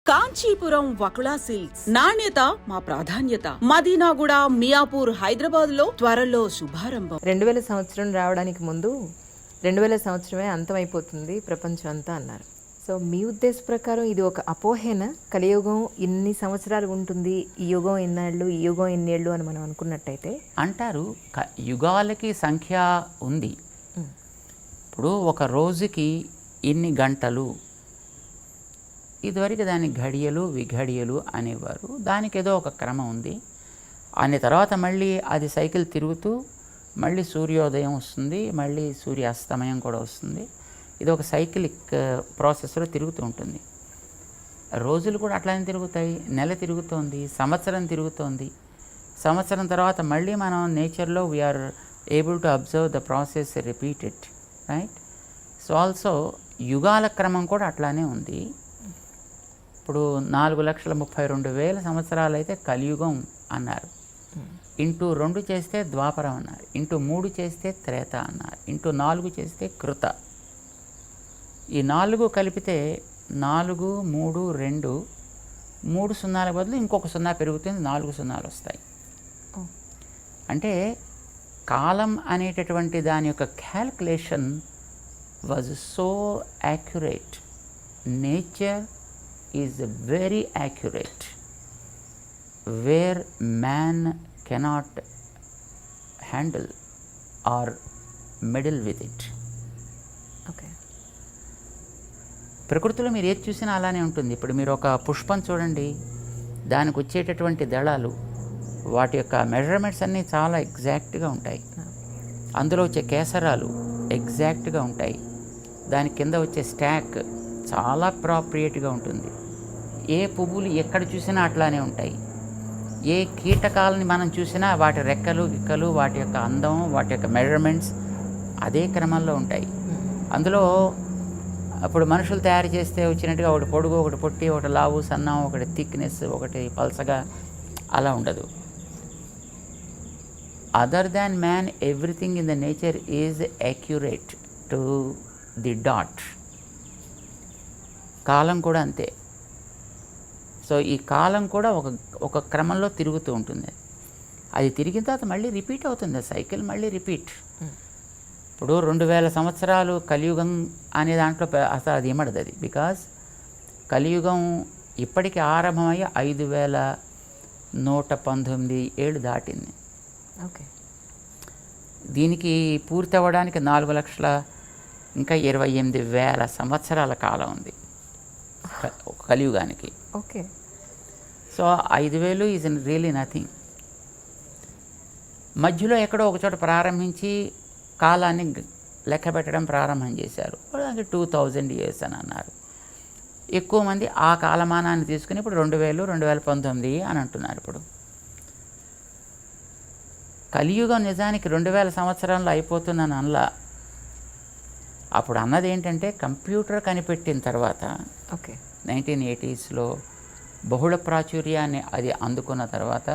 Kanchipuram Vakula silks నాణ్యత మా ప్రాధాన్యత. మదీనాగూడ, మియాపూర్, హైదరాబాద్ లో త్వరలో శుభారంభం. 2000 సంవత్సరం రావడానికి ముందు 2000 సంవత్సరమే అంతమైపోతుంది ప్రపంచం అంతా అన్నారు. సో మీ ఉద్దేశ ప్రకారం ఇది ఒక అపోహేనా? కలియుగం ఇన్ని సంవత్సరాలు ఉంటుంది, ఈ యుగం ఎన్నేళ్ళు, ఈ యుగం ఎన్నేళ్ళు అని మనం అనుకున్నట్టయితే అంటారు. యుగాలకి సంఖ్య ఉంది. ఇప్పుడు ఒక రోజుకి ఇన్ని గంటలు, ఇదివరకు దాని ఘడియలు విఘడియలు అనేవారు. దానికి ఏదో ఒక క్రమం ఉంది. అనే తర్వాత మళ్ళీ అది సైకిల్ తిరుగుతూ మళ్ళీ సూర్యోదయం వస్తుంది, మళ్ళీ సూర్యాస్తమయం కూడా వస్తుంది. ఇది ఒక సైకిలిక్ ప్రాసెస్లో తిరుగుతూ ఉంటుంది. రోజులు కూడా అట్లానే తిరుగుతాయి. నెల తిరుగుతోంది, సంవత్సరం తిరుగుతోంది. సంవత్సరం తర్వాత మళ్ళీ మనం నేచర్లో we are able to observe the process repeated, right? So also యుగాల క్రమం కూడా అట్లానే ఉంది. ఇప్పుడు 4,32,000 సంవత్సరాలు అయితే కలియుగం అన్నారు. ఇంటూ 2 చేస్తే ద్వాపరం అన్నారు. ఇంటూ 3 చేస్తే త్రేత అన్నారు. ఇంటూ 4 చేస్తే కృత. ఈ 4 కలిపితే 4, 3, 2, 3 సున్నాల బదులు ఇంకొక సున్నా పెరుగుతుంది, 4 సున్నాలు వస్తాయి. అంటే కాలం అనేటటువంటి దాని యొక్క calculation was so accurate. Nature is very accurate, where man cannot handle or meddle with it. Okay. ప్రకృతిలో మీరు ఏది చూసినా అలానే ఉంటుంది. ఇప్పుడు మీరు ఒక పుష్పం చూడండి, దానికి వచ్చేటటువంటి దళాలు, వాటి యొక్క మెజర్మెంట్స్ అన్నీ చాలా ఎగ్జాక్ట్గా ఉంటాయి. అందులో వచ్చే కేసరాలు ఎగ్జాక్ట్గా ఉంటాయి. దాని కింద వచ్చే స్టాక్ చాలా ప్రాప్రియేట్గా ఉంటుంది. ఏ పువ్వులు ఎక్కడ చూసినా అట్లానే ఉంటాయి. ఏ కీటకాలని మనం చూసినా వాటి రెక్కలు గిక్కలు, వాటి యొక్క అందం, వాటి యొక్క మెజర్మెంట్స్ అదే క్రమంలో ఉంటాయి. అందులో అప్పుడు మనుషులు తయారు చేస్తే వచ్చినట్టుగా ఒకటి పొడుగు, ఒకటి పొట్టి, ఒకటి లావు సన్నం, ఒకటి థిక్నెస్, ఒకటి పల్సగా అలా ఉండదు. Other than man everything in the nature is accurate to the dot. కాలం కూడా అంతే. సో ఈ కాలం కూడా ఒక క్రమంలో తిరుగుతూ ఉంటుంది. అది తిరిగిన తర్వాత మళ్ళీ రిపీట్ అవుతుంది. సైకిల్ మళ్ళీ రిపీట్. ఇప్పుడు 2000 సంవత్సరాలు కలియుగం అనే దాంట్లో అసలు అది ఏమడదు. అది బికాజ్ కలియుగం ఇప్పటికి ఆరంభమయ్యి 5,119 ఏళ్ళు దాటింది. ఓకే. దీనికి పూర్తి అవ్వడానికి 4,28,000 సంవత్సరాల కాలం ఉంది కలియుగానికి. Okay. So 5,000 is really nothing. మధ్యలో ఎక్కడో ఒకచోట ప్రారంభించి కాలాన్ని లెక్క పెట్టడం ప్రారంభం చేశారు. దానికి 2,000 years అని అన్నారు. ఎక్కువ మంది ఆ కాలమానాన్ని తీసుకుని ఇప్పుడు 2000, 2019 అని అంటున్నారు. ఇప్పుడు కలియుగం నిజానికి 2000 సంవత్సరంలో అయిపోతుందని అనలా. అప్పుడు అన్నది ఏంటంటే కంప్యూటర్ కనిపెట్టిన తర్వాత, ఓకే, 1980sలో బహుళ ప్రాచుర్యాన్ని అది అందుకున్న తర్వాత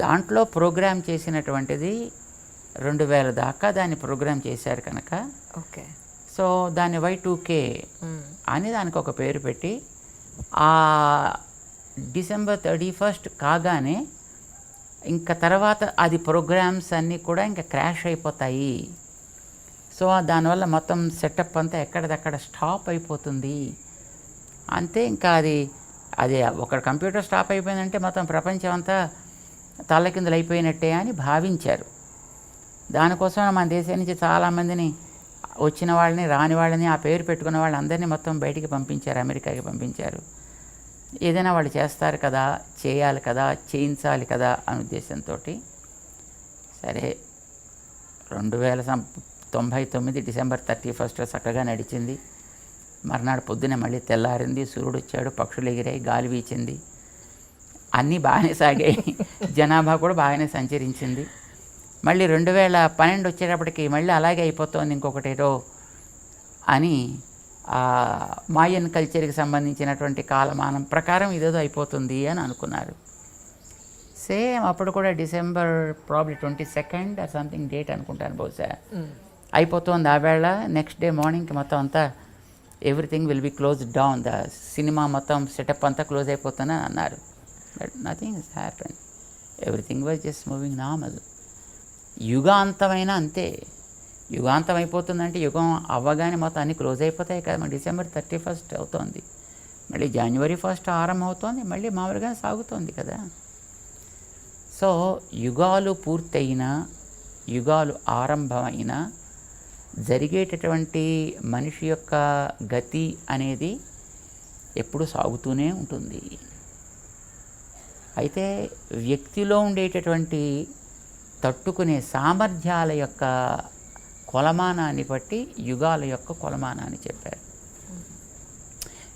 దాంట్లో ప్రోగ్రామ్ చేసినటువంటిది 2000 దాకా దాన్ని ప్రోగ్రామ్ చేశారు కనుక, ఓకే, సో దాన్ని Y2K అని దానికి ఒక పేరు పెట్టి ఆ December 31st కాగానే ఇంకా తర్వాత అది ప్రోగ్రామ్స్ అన్నీ కూడా ఇంకా క్రాష్ అయిపోతాయి. సో దానివల్ల మొత్తం సెటప్ అంతా ఎక్కడిదక్కడ స్టాప్ అయిపోతుంది. అంతే. ఇంకా అది ఒక కంప్యూటర్ స్టాప్ అయిపోయిందంటే మొత్తం ప్రపంచం అంతా తల్లకిందులు అయిపోయినట్టే అని భావించారు. దానికోసం మన దేశం నుంచి చాలామందిని, వచ్చిన వాళ్ళని రాని వాళ్ళని, ఆ పేరు పెట్టుకున్న వాళ్ళందరినీ మొత్తం బయటికి పంపించారు, అమెరికాకి పంపించారు. ఏదైనా వాళ్ళు చేస్తారు కదా, చేయాలి కదా, చేయించాలి కదా అనే ఉద్దేశంతో. సరే, 2099 December 31st చక్కగా నడిచింది. మర్నాడు పొద్దునే మళ్ళీ తెల్లారింది, సూర్యుడు వచ్చాడు, పక్షులు ఎగిరాయి, గాలి వీచింది, అన్నీ బాగానే సాగాయి. జనాభా కూడా బాగానే సంచరించింది. మళ్ళీ 2012 వచ్చేటప్పటికి మళ్ళీ అలాగే అయిపోతుంది ఇంకొకటేటో అని మాయన్ కల్చర్కి సంబంధించినటువంటి కాలమానం ప్రకారం ఇదేదో అయిపోతుంది అని అనుకున్నారు. సేమ్ అప్పుడు కూడా December 22nd సంథింగ్ డేట్ అనుకుంటాను బహుశా, అయిపోతుంది ఆ వేళ. నెక్స్ట్ డే మార్నింగ్కి మొత్తం అంతా everything will be close down, the cinema మొత్తం సెటప్ అంతా క్లోజ్ అయిపోతుందని అన్నారు. But nothing is happen, everything was just moving normal. యుగాంతమైనా అంతే. యుగాంతం అయిపోతుందంటే యుగం అవ్వగానే మొత్తం అన్నీ క్లోజ్ అయిపోతాయి కదా. మరి December 31 అవుతోంది, మళ్ళీ January 1 ఆరంభం అవుతోంది, మళ్ళీ మామూలుగా సాగుతోంది కదా. సో యుగాలు పూర్తయినా, యుగాలు ఆరంభమైనా జరిగేటటువంటి మనిషి యొక్క గతి అనేది ఎప్పుడు సాగుతూనే ఉంటుంది. అయితే వ్యక్తిలో ఉండేటటువంటి తట్టుకునే సామర్థ్యాల యొక్క కొలమానాన్ని బట్టి యుగాల యొక్క కొలమానాన్ని చెప్పారు.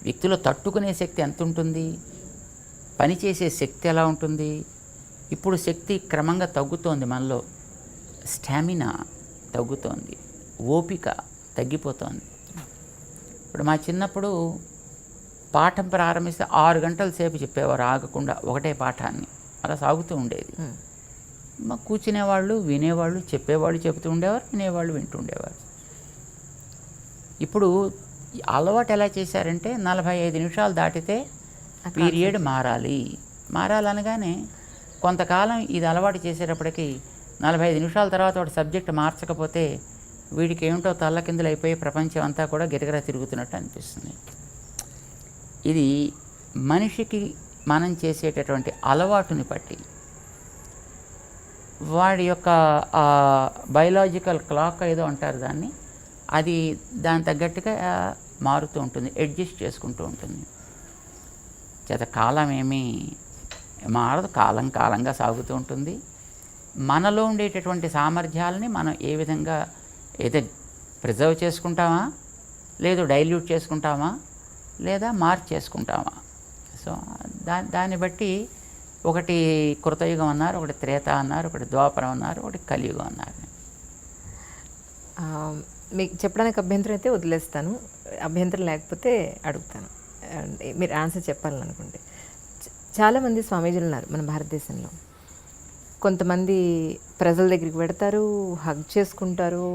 వ్యక్తిలో తట్టుకునే శక్తి ఎంత ఉంటుంది, పనిచేసే శక్తి ఎలా ఉంటుంది. ఇప్పుడు శక్తి క్రమంగా తగ్గుతోంది మనలో, స్టామినా తగ్గుతోంది, ఓపిక తగ్గిపోతోంది. ఇప్పుడు మా చిన్నప్పుడు పాఠం ప్రారంభిస్తే 6 గంటల సేపు చెప్పేవారు ఆగకుండా ఒకటే పాఠాన్ని, అలా సాగుతూ ఉండేది. మా కూర్చునేవాళ్ళు, వినేవాళ్ళు, చెప్పేవాళ్ళు చెబుతూ ఉండేవారు, వినేవాళ్ళు వింటూ ఉండేవారు. ఇప్పుడు అలవాటు ఎలా చేశారంటే 45 నిమిషాలు దాటితే పీరియడ్ మారాలనగానే కొంతకాలం ఇది అలవాటు చేసేటప్పటికి 45 నిమిషాల తర్వాత ఒక సబ్జెక్ట్ మార్చకపోతే వీడికి ఏమిటో తల్లకిందులు అయిపోయి ప్రపంచం అంతా కూడా గిరగిరా తిరుగుతున్నట్టు అనిపిస్తుంది. ఇది మనిషికి మనం చేసేటటువంటి అలవాటుని బట్టి వాడి యొక్క బయలాజికల్ క్లాక్ ఏదో అంటారు దాన్ని, అది దాని తగ్గట్టుగా మారుతూ ఉంటుంది, అడ్జస్ట్ చేసుకుంటూ ఉంటుంది. చేత కాలం ఏమీ మారదు, కాలంగా సాగుతూ ఉంటుంది. మనలో ఉండేటటువంటి సామర్థ్యాలని మనం ఏ విధంగా ఏదో ప్రిజర్వ్ చేసుకుంటామా, లేదు డైల్యూట్ చేసుకుంటామా, లేదా మార్చేసుకుంటామా. సో దాన్ని బట్టి ఒకటి కృతయుగం అన్నారు, ఒకటి త్రేత అన్నారు, ఒకటి ద్వాపరం అన్నారు, ఒకటి కలియుగం అన్నారు. మీకు చెప్పడానికి అభ్యంతరం అయితే వదిలేస్తాను, అభ్యంతరం లేకపోతే అడుగుతాను, మీరు ఆన్సర్ చెప్పాలని అనుకుంటే. చాలామంది స్వామీజీలు ఉన్నారు మన భారతదేశంలో. కొంతమంది ప్రజల దగ్గరికి పెడతారు, హగ్ చేసుకుంటారు,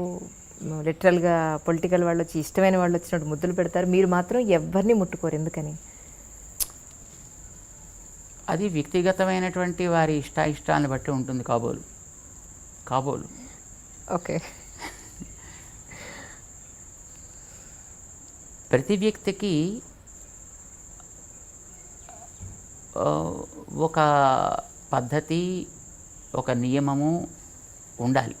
లిటరల్గా పొలిటికల్ వాళ్ళు వచ్చి ఇష్టమైన వాళ్ళు వచ్చినట్టు ముద్దులు పెడతారు. మీరు మాత్రం ఎవరిని ముట్టుకోరు, ఎందుకని? అది వ్యక్తిగతమైనటువంటి వారి ఇష్టాన్ని బట్టి ఉంటుంది కాబోలు. ఓకే. ప్రతి వ్యక్తికి ఒక పద్ధతి, ఒక నియమము ఉండాలి.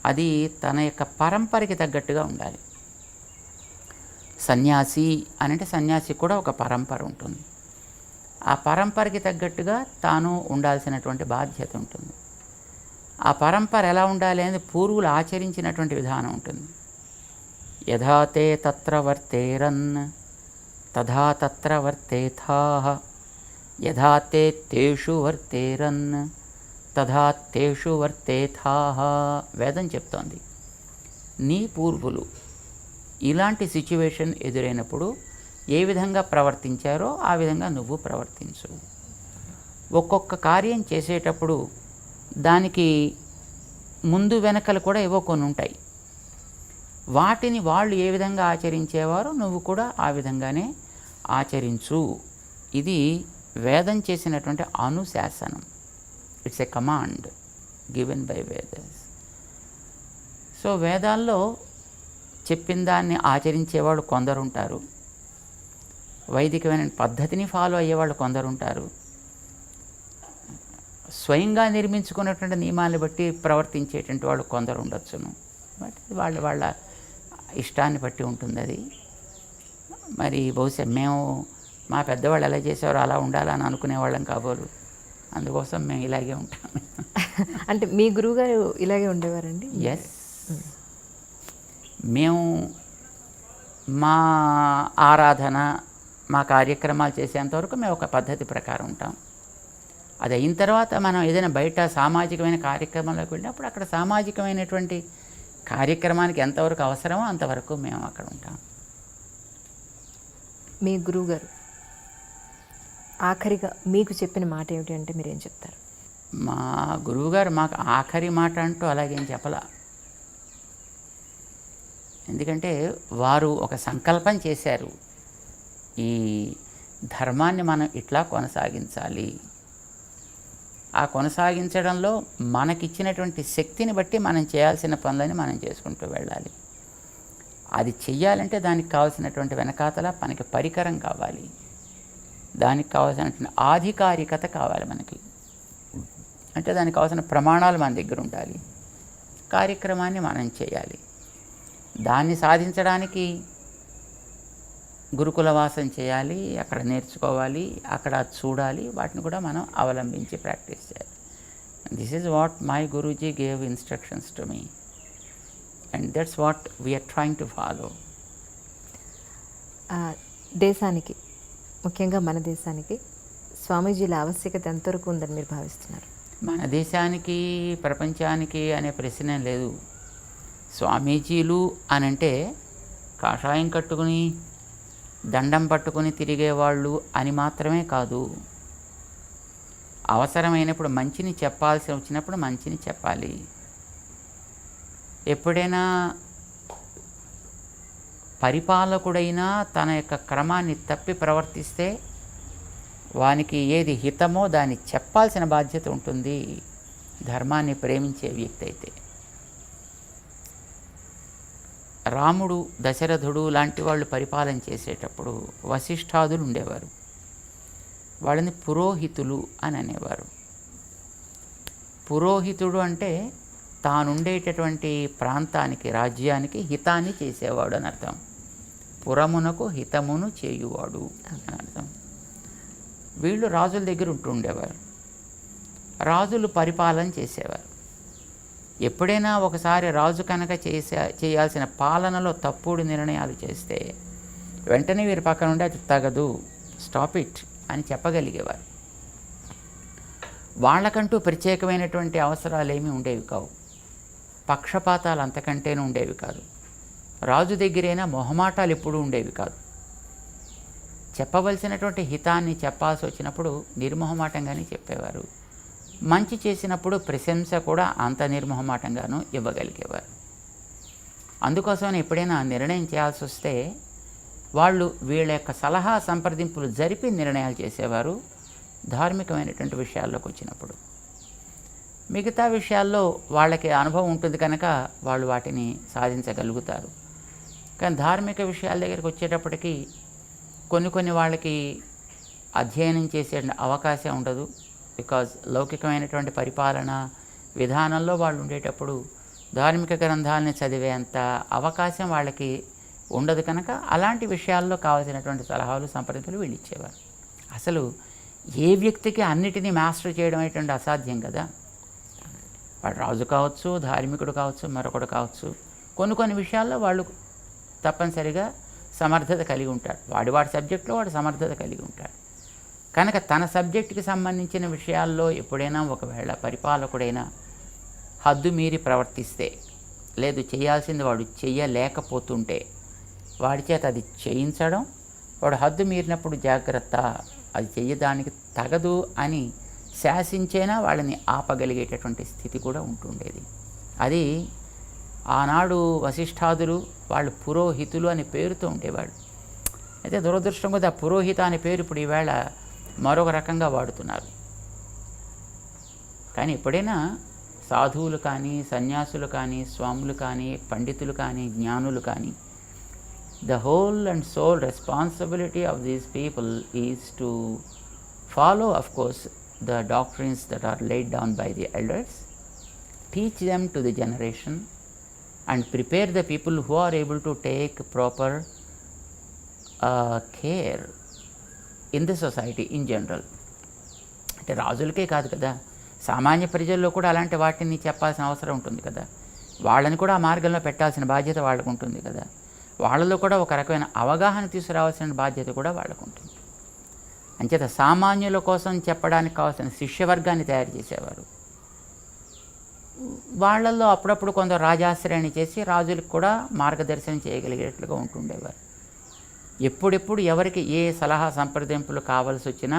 అది తన యొక్క పరంపరకి తగ్గట్టుగా ఉండాలి. సన్యాసి అంటే సన్యాసి కూడా ఒక పరంపర ఉంటుంది. ఆ పరంపరకి తగ్గట్టుగా తాను ఉండాల్సినటువంటి బాధ్యత ఉంటుంది. ఆ పరంపర ఎలా ఉండాలి అనేది పూర్వులు ఆచరించినటువంటి విధానం ఉంటుంది. యథా తే తత్ర వర్తేరన్ తథా తత్ర వర్తేథాః, యథా తే తేషు వర్తేరన్ తథా తేషు వర్తేథాః. వేదం చెప్తోంది, నీ పూర్వులు ఇలాంటి సిచ్యువేషన్ ఎదురైనప్పుడు ఏ విధంగా ప్రవర్తించారో ఆ విధంగా నువ్వు ప్రవర్తించు. ఒక్కొక్క కార్యం చేసేటప్పుడు దానికి ముందు వెనకలు కూడా ఏవో కొన్ని ఉంటాయి. వాటిని వాళ్ళు ఏ విధంగా ఆచరించేవారో నువ్వు కూడా ఆ విధంగానే ఆచరించు. ఇది వేదం చేసినటువంటి అనుశాసనం. It's a command given by Vedas. So వేదాల్లో చెప్పిన దాన్ని ఆచరించేవాళ్ళు కొందరుంటారు, వైదికమైన పద్ధతిని ఫాలో అయ్యేవాళ్ళు కొందరుంటారు, స్వయంగా నిర్మించుకున్నటువంటి నియమాన్ని బట్టి ప్రవర్తించేటువంటి వాళ్ళు కొందరు ఉండొచ్చును. బట్ వాళ్ళ ఇష్టాన్ని బట్టి ఉంటుంది అది. మరి బహుశా మేము మా పెద్దవాళ్ళు ఎలా చేసేవారో అలా ఉండాలని అనుకునేవాళ్ళం కాబోలు, అందుకోసం మేము ఇలాగే ఉంటాం. అంటే మీ గురువుగారు ఇలాగే ఉండేవారండి? ఎస్, మేము మా ఆరాధన, మా కార్యక్రమాలు చేసేంతవరకు మేము ఒక పద్ధతి ప్రకారం ఉంటాం. అది అయిన తర్వాత మనం ఏదైనా బయట సామాజికమైన కార్యక్రమాలకు వెళ్ళినప్పుడు అక్కడ సామాజికమైనటువంటి కార్యక్రమానికి ఎంతవరకు అవసరమో అంతవరకు మేము అక్కడ ఉంటాం. మీ గురువుగారు ఆఖరిగా మీకు చెప్పిన మాట ఏమిటి అంటే మీరేం చెప్తారు? మా గురువుగారు మాకు ఆఖరి మాట అంటూ అలాగేం చెప్పలా. ఎందుకంటే వారు ఒక సంకల్పం చేశారు, ఈ ధర్మాన్ని మనం ఇట్లా కొనసాగించాలి. ఆ కొనసాగించడంలో మనకిచ్చినటువంటి శక్తిని బట్టి మనం చేయాల్సిన పనులని మనం చేసుకుంటూ వెళ్ళాలి. అది చెయ్యాలంటే దానికి కావాల్సినటువంటి వెనకాతల మనకి పరికరం కావాలి, దానికి కావాల్సినటువంటి ఆధికారికత కావాలి మనకి. అంటే దానికి కావాల్సిన ప్రమాణాలు మన దగ్గర ఉండాలి, కార్యక్రమాన్ని మనం చేయాలి. దాన్ని సాధించడానికి గురుకులవాసం చేయాలి, అక్కడ నేర్చుకోవాలి, అక్కడ చూడాలి, వాటిని కూడా మనం అవలంబించి ప్రాక్టీస్ చేయాలి. This is what my Guruji gave instructions to me, and that's what we are trying to follow. దేశానికి, ముఖ్యంగా మన దేశానికి స్వామీజీల ఆవశ్యకత ఎంతవరకు ఉందని మీరు భావిస్తున్నారు? మన దేశానికి, ప్రపంచానికి అనే ప్రశ్నే లేదు. స్వామీజీలు అనంటే కాషాయం కట్టుకుని దండం పట్టుకుని తిరిగేవాళ్ళు అని మాత్రమే కాదు. అవసరమైనప్పుడు మంచిని చెప్పాల్సి వచ్చినప్పుడు మంచిని చెప్పాలి. ఎప్పుడైనా పరిపాలకుడైనా తన యొక్క క్రమాన్ని తప్పి ప్రవర్తిస్తే వానికి ఏది హితమో దాన్ని చెప్పాల్సిన బాధ్యత ఉంటుంది, ధర్మాన్ని ప్రేమించే వ్యక్తి అయితే. రాముడు, దశరథుడు లాంటి వాళ్ళు పరిపాలన చేసేటప్పుడు వశిష్ఠాదులు ఉండేవారు. వాళ్ళని పురోహితులు అని అనేవారు. పురోహితుడు అంటే తానుండేటటువంటి ప్రాంతానికి, రాజ్యానికి హితాన్ని చేసేవాడు అని అర్థం. పురమునకు హితమును చేయువాడు అని అర్థం. వీళ్ళు రాజుల దగ్గర ఉంటుండేవారు, రాజులు పరిపాలన చేసేవారు. ఎప్పుడైనా ఒకసారి రాజు కనుక చేయాల్సిన పాలనలో తప్పుడు నిర్ణయాలు చేస్తే వెంటనే వీరి పక్కన ఉండి అది తగదు, స్టాప్ ఇట్ అని చెప్పగలిగేవారు. వాళ్ళకంటూ ప్రత్యేకమైనటువంటి అవసరాలు ఏమీ ఉండేవి కావు, పక్షపాతాలు అంతకంటేనూ ఉండేవి కాదు. రాజు దగ్గరైనా మొహమాటాలు ఎప్పుడూ ఉండేవి కాదు. చెప్పవలసినటువంటి హితాన్ని చెప్పాల్సి వచ్చినప్పుడు నిర్మొహమాటంగానే చెప్పేవారు. మంచి చేసినప్పుడు ప్రశంస కూడా అంత నిర్మొహమాటంగానూ ఇవ్వగలిగేవారు. అందుకోసమని ఎప్పుడైనా నిర్ణయం చేయాల్సి వస్తే వాళ్ళు వీళ్ళ యొక్క సలహా సంప్రదింపులు జరిపి నిర్ణయాలు చేసేవారు ధార్మికమైనటువంటి విషయాల్లోకి వచ్చినప్పుడు. మిగతా విషయాల్లో వాళ్ళకి అనుభవం ఉంటుంది కనుక వాళ్ళు వాటిని సాధించగలుగుతారు. కానీ ధార్మిక విషయాల దగ్గరికి వచ్చేటప్పటికి కొన్ని వాళ్ళకి అధ్యయనం చేసే అవకాశం ఉండదు. బికాజ్ లౌకికమైనటువంటి పరిపాలన విధానంలో వాళ్ళు ఉండేటప్పుడు ధార్మిక గ్రంథాలని చదివేంత అవకాశం వాళ్ళకి ఉండదు కనుక అలాంటి విషయాల్లో కావాల్సినటువంటి సలహాలు, సంప్రదింపులు వీళ్ళు ఇచ్చేవారు. అసలు ఏ వ్యక్తికి అన్నిటినీ మాస్టర్ చేయడం అనేటువంటి అసాధ్యం కదా. వాడు రాజు కావచ్చు, ధార్మికుడు కావచ్చు, మరొకడు కావచ్చు. కొన్ని విషయాల్లో వాళ్ళు తప్పనిసరిగా సమర్థత కలిగి ఉంటాడు. వాడి సబ్జెక్టులో వాడు సమర్థత కలిగి ఉంటాడు కనుక తన సబ్జెక్టుకి సంబంధించిన విషయాల్లో ఎప్పుడైనా ఒకవేళ పరిపాలకుడైనా హద్దు మీరి ప్రవర్తిస్తే, లేదు చేయాల్సింది వాడు చెయ్యలేకపోతుంటే వాడి చేత అది చేయించడం, వాడు హద్దు మీరినప్పుడు జాగ్రత్త, అది చెయ్యడానికి తగదు అని శాసించేనా వాళ్ళని ఆపగలిగేటటువంటి స్థితి కూడా ఉంటుండేది. అది ఆనాడు వశిష్ఠాదులు వాళ్ళు పురోహితులు అనే పేరుతో ఉండేవాళ్ళు. అయితే దురదృష్టం కొద్ది ఆ పురోహిత అనే పేరు ఇప్పుడు ఈవేళ మరొక రకంగా వాడుతున్నారు. కానీ ఎప్పుడైనా సాధువులు కానీ, సన్యాసులు కానీ, స్వాములు కానీ, పండితులు కానీ, జ్ఞానులు కానీ, the whole and sole responsibility of these people is to follow, of course, the doctrines that are laid down by the elders, teach them to the generation, and prepare the people who are able to take proper care in the society in general. అంటే రాజులకే కాదు కదా, సామాన్య ప్రజల్లో కూడా అలాంటి వాటిని చెప్పాల్సిన అవసరం ఉంటుంది కదా. వాళ్ళని కూడా ఆ మార్గంలో పెట్టాల్సిన బాధ్యత వాళ్ళకు ఉంటుంది కదా. వాళ్ళలో కూడా ఒక రకమైన అవగాహన తీసుకురావాల్సిన బాధ్యత కూడా వాళ్ళకు ఉంటుంది. అంచేత సామాన్యుల కోసం చెప్పడానికి కావాల్సిన శిష్యవర్గాన్ని తయారు చేసేవారు. వాళ్ళల్లో అప్పుడప్పుడు కొందరు రాజాశ్రయాన్ని చేసి రాజులకు కూడా మార్గదర్శనం చేయగలిగేట్లుగా ఉంటుండేవారు. ఎప్పుడెప్పుడు ఎవరికి ఏ సలహా సంప్రదింపులు కావాల్సి వచ్చినా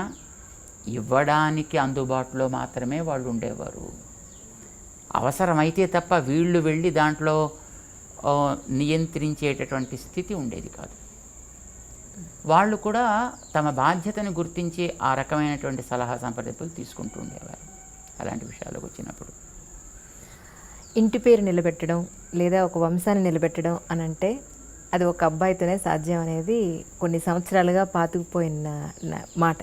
ఇవ్వడానికి అందుబాటులో మాత్రమే వాళ్ళు ఉండేవారు. అవసరమైతే తప్ప వీళ్ళు వెళ్ళి దాంట్లో నియంత్రించేటటువంటి స్థితి ఉండేది కాదు. వాళ్ళు కూడా తమ బాధ్యతను గుర్తించి ఆ రకమైనటువంటి సలహా సంప్రదింపులు తీసుకుంటూ ఉండేవారు అలాంటి విషయాలకు వచ్చినప్పుడు. ఇంటి పేరు నిలబెట్టడం లేదా ఒక వంశాన్ని నిలబెట్టడం అని అంటే అది ఒక అబ్బాయితోనే సాధ్యం అనేది కొన్ని సంవత్సరాలుగా పాతుకుపోయిన మాట.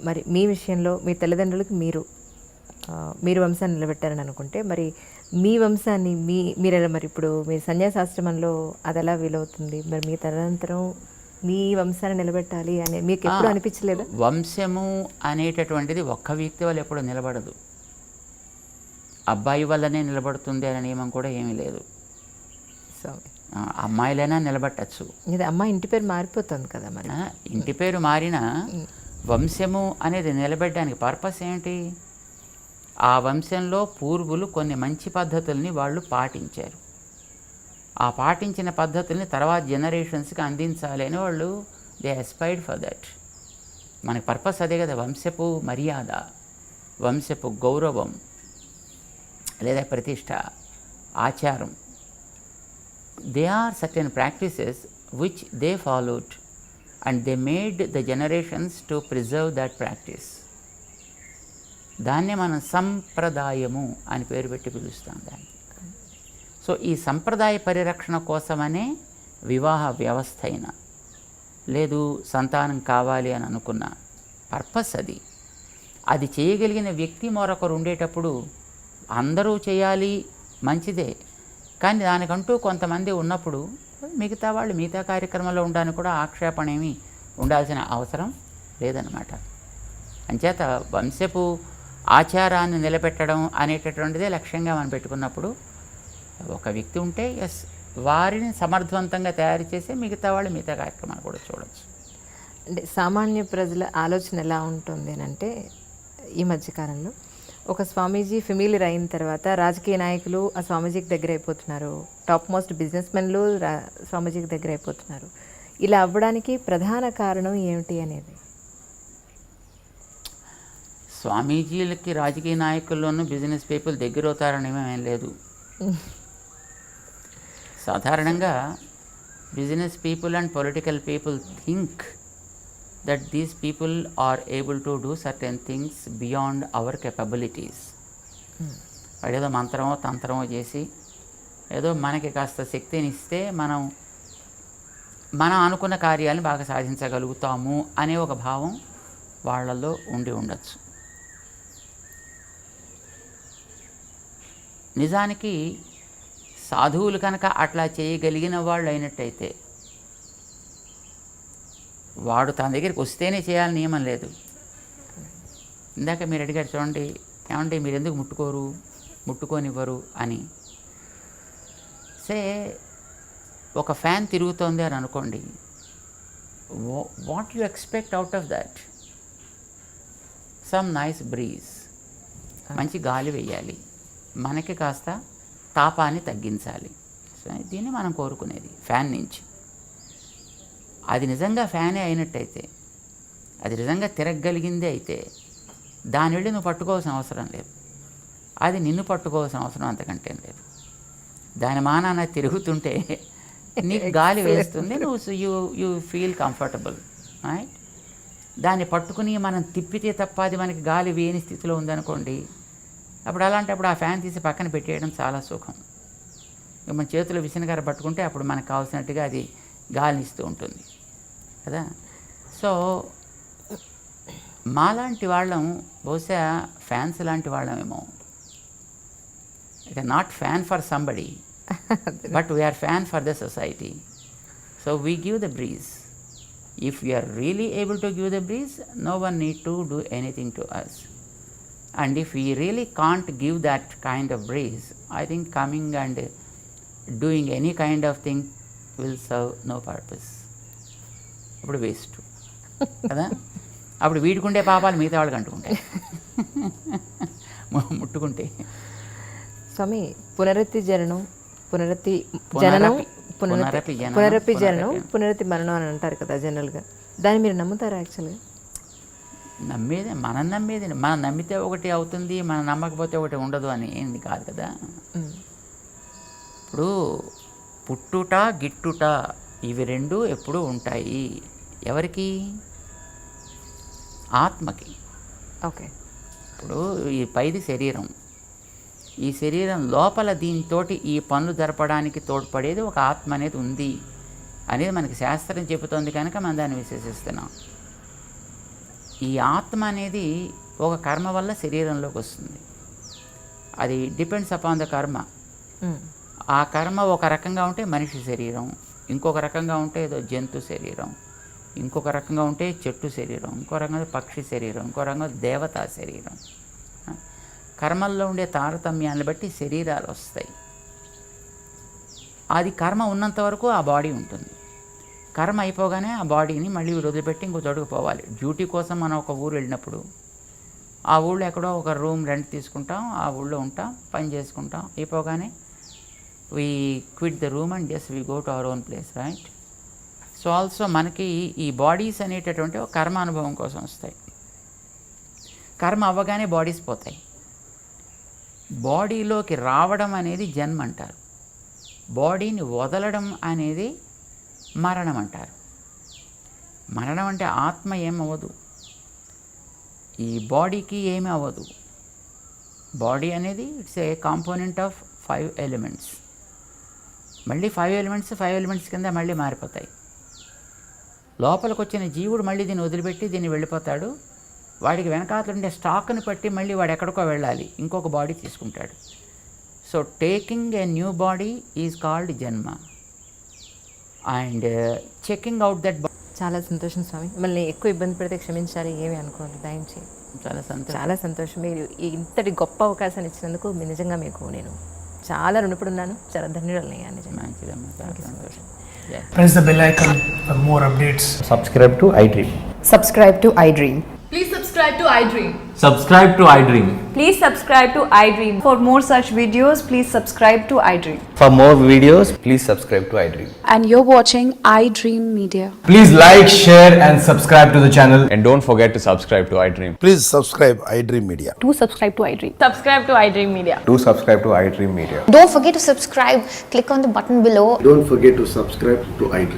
మరి మీ విషయంలో మీ తల్లిదండ్రులకి మీరు వంశాన్ని నిలబెట్టారని అనుకుంటే మరి మీ వంశాన్ని మీరెలా మరి ఇప్పుడు మీ సన్యాసాశ్రమంలో అది ఎలా వీలవుతుంది? మరి మీ తదనంతరం మీ వంశాన్ని నిలబెట్టాలి అని మీకు ఎప్పుడు అనిపించలేదా? వంశము అనేటటువంటిది ఒక్క వ్యక్తి వల్ల ఎప్పుడు నిలబడదు. అబ్బాయి వల్లనే నిలబడుతుంది అనే నియమం కూడా ఏమీ లేదు. సో అమ్మాయిలైనా నిలబెట్టచ్చు. ఇది అమ్మాయి ఇంటి పేరు మారిపోతుంది కదా మరి. ఇంటి పేరు మారినా వంశము అనేది నిలబెట్టడానికి పర్పస్ ఏంటి? ఆ వంశంలో పూర్వులు కొన్ని మంచి పద్ధతుల్ని వాళ్ళు పాటించారు. ఆ పాటించిన పద్ధతుల్ని తర్వాత జనరేషన్స్కి అందించాలి అని వాళ్ళు దే అస్పైర్డ్ ఫర్ దట్. మనకి పర్పస్ అదే కదా, వంశపు మర్యాద, వంశపు గౌరవం లేదా ప్రతిష్ట, ఆచారం. They are certain practices which they followed and they made the generations to preserve that practice. దాన్నే మనం సంప్రదాయము అని పేరు పెట్టి పిలుస్తాం దాన్ని. సో ఈ సంప్రదాయ పరిరక్షణ కోసమనే వివాహ వ్యవస్థ అయినా లేదు సంతానం కావాలి అని అనుకున్న పర్పస్ అది. అది చేయగలిగిన వ్యక్తి మరొకరు ఉండేటప్పుడు అందరూ చేయాలి మంచిదే, కానీ దానికంటూ కొంతమంది ఉన్నప్పుడు మిగతా వాళ్ళు మిగతా కార్యక్రమంలో ఉండడానికి కూడా ఆక్షేపణ ఏమీ ఉండాల్సిన అవసరం లేదన్నమాట. అంచేత వంశపు ఆచారాన్ని నిలబెట్టడం అనేటటువంటిదే లక్ష్యంగా మనం పెట్టుకున్నప్పుడు ఒక వ్యక్తి ఉంటే వారిని సమర్థవంతంగా తయారు చేసి మిగతా వాళ్ళు మిగతా కార్యక్రమాలు కూడా చూడవచ్చు. అంటే సామాన్య ప్రజల ఆలోచన ఎలా ఉంటుంది అని అంటే ఈ మధ్యకాలంలో ఒక స్వామీజీ ఫెమిలియర్ అయిన తర్వాత రాజకీయ నాయకులు ఆ స్వామీజీకి దగ్గర అయిపోతున్నారు, టాప్ మోస్ట్ బిజినెస్ మెన్లు స్వామీజీకి దగ్గర అయిపోతున్నారు. ఇలా అవ్వడానికి ప్రధాన కారణం ఏమిటి అనేది? స్వామీజీలకి రాజకీయ నాయకుల్లోనూ బిజినెస్ పీపుల్ దగ్గర అవుతారని ఏం లేదు. సాధారణంగా business people and political people think that these people are able to do certain things beyond our capabilities. వాడేదో మంత్రమో తంత్రమో చేసి ఏదో మనకి కాస్త శక్తిని ఇస్తే మనం అనుకున్న కార్యాలను బాగా సాధించగలుగుతాము అనే ఒక భావం వాళ్ళల్లో ఉండి ఉండొచ్చు. నిజానికి సాధువులు కనుక అట్లా చేయగలిగిన వాళ్ళు అయినట్టయితే వాడు తన దగ్గరికి వస్తేనే చేయాలని నియమం లేదు. ఇందాక మీరు అడిగారు చూడండి, ఏమంటే మీరు ఎందుకు ముట్టుకోనివ్వరు అని. ఒక ఫ్యాన్ తిరుగుతోంది అని అనుకోండి, what you expect out of that? Some nice breeze, మంచి గాలి వేయాలి, మనకి కాస్త తాపాన్ని తగ్గించాలి. సో దీన్ని మనం కోరుకునేది ఫ్యాన్ నుంచి. అది నిజంగా ఫ్యానే అయినట్టయితే, అది నిజంగా తిరగగలిగిందే అయితే దాని వెళ్ళి నువ్వు పట్టుకోవాల్సిన అవసరం లేదు. అది నిన్ను పట్టుకోవాల్సిన అవసరం అంతకంటే లేదు. దాని మానాన తిరుగుతుంటే నీకు గాలి వేస్తుంది, నువ్వు యూ ఫీల్ కంఫర్టబుల్, రైట్? దాన్ని పట్టుకుని మనం తిప్పితే తప్ప అది మనకి గాలి వేయని స్థితిలో ఉందనుకోండి, అప్పుడు అలాంటప్పుడు ఆ ఫ్యాన్ తీసి పక్కన పెట్టేయడం చాలా సుఖం. మన చేతిలో విసనకర్ర పట్టుకుంటే అప్పుడు మనకు కావాల్సినట్టుగా అది గాలినిస్తూ ఉంటుంది కదా. సో మాలాంటి వాళ్ళం బహుశా ఫ్యాన్స్ లాంటి వాళ్ళమేమో. It not fan for somebody but we are fan for the society. So we give the breeze. If you are really able to give the breeze, no one need to do anything to us. And if we really can't give that kind of breeze, I think coming and doing any kind of thing will serve no purpose. అప్పుడు waste కదా. అప్పుడు వీడుకుంటే పాపాలు మిగతా వాళ్ళకి అంటుకుంటాయి ముట్టుకుంటే. స్వామి, పునరపి జననం, పునరపి మరణం అని అంటారు కదా జనరల్గా. దాన్ని మీరు నమ్ముతారా? యాక్చువల్గా మనం నమ్మితే ఒకటి అవుతుంది, మనం నమ్మకపోతే ఒకటి ఉండదు అని ఏంది కాదు కదా. ఇప్పుడు పుట్టుట గిట్టుట ఇవి రెండు ఎప్పుడూ ఉంటాయి. ఎవరికి? ఆత్మకి. ఓకే. ఇప్పుడు ఈ పైది శరీరం, ఈ శరీరం లోపల దీంతోటి ఈ పనులు జరపడానికి తోడ్పడేది ఒక ఆత్మ అనేది ఉంది అనేది మనకి శాస్త్రం చెబుతోంది కనుక మనం దాన్ని విశ్వసిస్తున్నాం. ఈ ఆత్మ అనేది ఒక కర్మ వల్ల శరీరంలోకి వస్తుంది. అది డిపెండ్స్ అపాన్ ద కర్మ. ఆ కర్మ ఒక రకంగా ఉంటే మనిషి శరీరం, ఇంకొక రకంగా ఉంటే ఏదో జంతు శరీరం, ఇంకొక రకంగా ఉంటే చెట్టు శరీరం, ఇంకో రకంగా పక్షి శరీరం, ఇంకో రకంగా దేవతా శరీరం. కర్మల్లో ఉండే తారతమ్యాన్ని బట్టి శరీరాలు వస్తాయి. అది కర్మ ఉన్నంత వరకు ఆ బాడీ ఉంటుంది. కర్మ అయిపోగానే ఆ బాడీని మళ్ళీ వదిలిపెట్టి ఇంకో చోటుకు పోవాలి. డ్యూటీ కోసం మనం ఒక ఊరు వెళ్ళినప్పుడు ఆ ఊళ్ళో ఎక్కడో ఒక రూమ్ రెంట్ తీసుకుంటాం, ఆ ఊళ్ళో ఉంటాం, పని చేసుకుంటాం. అయిపోగానే we quit the room and just we go to our own place, right? So also మనకి ఈ బాడీస్ అనేటటువంటి ఒక కర్మ అనుభవం కోసం వస్తాయి. కర్మ అవ్వగానే బాడీస్ పోతాయి. బాడీలోకి రావడం అనేది జన్మ అంటారు, బాడీని వదలడం అనేది మరణం అంటారు. మరణం అంటే ఆత్మ ఏమవ్వదు, ఈ బాడీకి ఏమీ అవ్వదు. బాడీ అనేది it's a component of 5 elements. మళ్ళీ 5 ఎలిమెంట్స్ కింద మళ్ళీ మారిపోతాయి. లోపలికి వచ్చిన జీవుడు మళ్ళీ దీన్ని వదిలిపెట్టి దీన్ని వెళ్ళిపోతాడు. వాడికి వెనకాతలు ఉండే స్టాక్ని బట్టి మళ్ళీ వాడు ఎక్కడికో వెళ్ళాలి, ఇంకొక బాడీ తీసుకుంటాడు. So taking a new body is called జన్మ అండ్ చెకింగ్ అవుట్ దట్. చాలా సంతోషం స్వామి. మిమ్మల్ని ఎక్కువ ఇబ్బంది పెడితే క్షమించాలి, ఏమి అనుకోండి దయించి. చాలా సంతోషం. మీరు ఇంతటి గొప్ప అవకాశాన్ని ఇచ్చినందుకు నిజంగా మీకు నేను చాలా రుణపడున్నాను. చాలా ధన్యవాదాలు. నిజంగా Press the bell icon for more updates. Subscribe to iDream. Subscribe to iDream. Please subscribe to iDream. Subscribe to iDream. Please subscribe to iDream. For more such videos, please subscribe to iDream. For more videos, please subscribe to iDream. And you're watching iDream Media. Please like, share and subscribe to the channel. And don't forget to subscribe to iDream. Please subscribe iDream Media. Do subscribe to iDream. Subscribe to iDream Media. Do subscribe to iDream Media. Don't forget to subscribe. Click on the button below. Don't forget to subscribe to iDream.